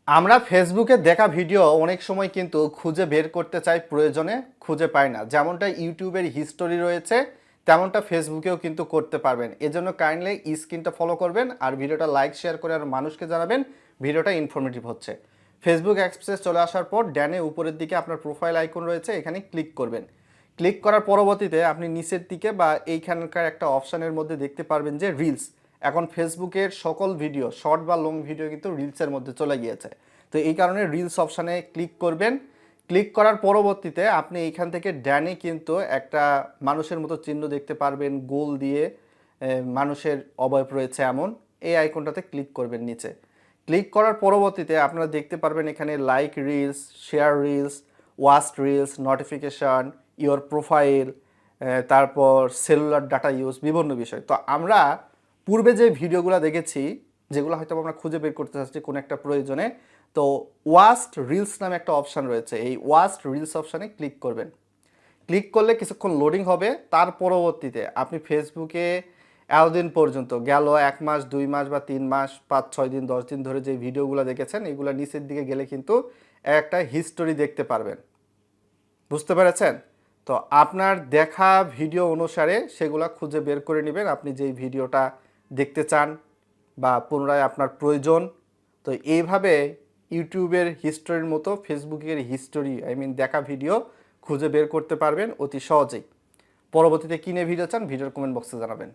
আমরা ফেসবুকে দেখা ভিডিও অনেক সময় কিন্তু খুঁজে বের করতে চাই, প্রয়োজনে খুঁজে পাই না। যেমনটা ইউটিউবের হিস্টোরি রয়েছে তেমনটা ফেসবুকেও কিন্তু করতে পারবেন। এজন্য কাইন্ডলি স্ক্রিনটা ফলো করবেন আর ভিডিওটা লাইক শেয়ার করে আর মানুষকে জানাবেন ভিডিওটা ইনফরমেটিভ হচ্ছে। ফেসবুক অ্যাক্সেস চলে আসার পর ডানে উপরের দিকে আপনার প্রোফাইল আইকন রয়েছে, এখানে ক্লিক করবেন। ক্লিক করার পরবর্তীতে আপনি নিচের দিকে বা এইখানকার একটা অপশানের মধ্যে দেখতে পারবেন যে রিলস। এখন ফেসবুকের সকল ভিডিও শর্ট বা লং ভিডিও কিন্তু রিলসের মধ্যে চলে গিয়েছে। তো এই কারণে রিলস অপশানে ক্লিক করবেন। ক্লিক করার পরবর্তীতে আপনি এইখান থেকে ডানে কিন্তু একটা মানুষের মতো চিহ্ন দেখতে পারবেন, গোল দিয়ে মানুষের অবয়ব রয়েছে এমন। এই আইকনটাতে ক্লিক করবেন নিচে। ক্লিক করার পরবর্তীতে আপনারা দেখতে পারবেন এখানে like reels, share reels, watch reels, notification, your profile, তারপর সেলুলার ডাটা ইউজ, বিভিন্ন বিষয়। তো আমরা পূর্বে যে ভিডিওগুলো দেখেছি, যেগুলো হয়তো আমরা খুঁজে বের করতে চাচ্ছি কোনো একটা প্রয়োজনে, তো ওয়াস্ট রিলস নামে একটা অপশান রয়েছে। এই ওয়াস্ট রিলস অপশানে ক্লিক করবেন। ক্লিক করলে কিছুক্ষণ লোডিং হবে। তার পরবর্তীতে আপনি ফেসবুকে এতদিন পর্যন্ত গেল 1 মাস, 2 মাস বা 3 মাস, 5-6 দিন, 10 দিন ধরে যে ভিডিওগুলো দেখেছেন, এগুলো নিচের দিকে গেলে কিন্তু একটা হিস্টোরি দেখতে পারবেন। বুঝতে পেরেছেন? তো আপনার দেখা ভিডিও অনুসারে সেগুলো খুঁজে বের করে নেবেন আপনি যেই ভিডিওটা দেখতে চান বা পুনরায় আপনার প্রয়োজন। তো এইভাবে ইউটিউবের হিস্টোরির মতো ফেসবুকের হিস্টোরি, দেখা ভিডিও খুঁজে বের করতে পারবেন অতি সহজেই। পরবর্তীতে কিনে ভিডিও চান, ভিডিওর কমেন্ট বক্সে জানাবেন।